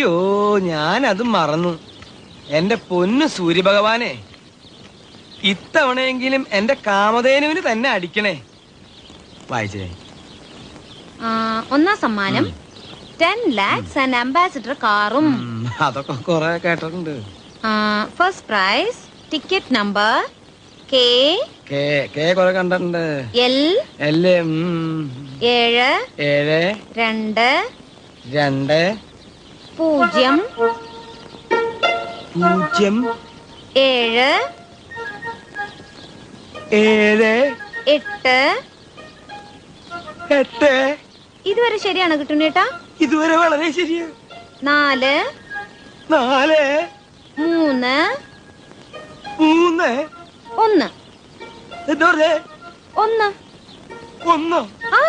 യോ ഞാനത് മറന്നു. എന്റെ പൊന്നു സൂര്യഭഗവാനെ, ഇത്തവണയെങ്കിലും എന്റെ കാമധേനുവിന് തന്നെ അടിക്കണേ. വായിച്ചേ. ഒന്നാം സമ്മാനം 10 lakhs and ambassador കാറും. അതൊക്കെ കൊറേ കേട്ടിട്ടുണ്ട്. First prize ticket number K കൊറേ കണ്ടിട്ടുണ്ട്. L 7 2 2 0 0 7 8 ഇതുവരെ ശരിയാണോ കിട്ടുന്നേട്ടാ? ഇതുവരെ വളരെ ശരിയാ. 4 3 1 എന്താ പറഞ്ഞേ? 1 1. ആ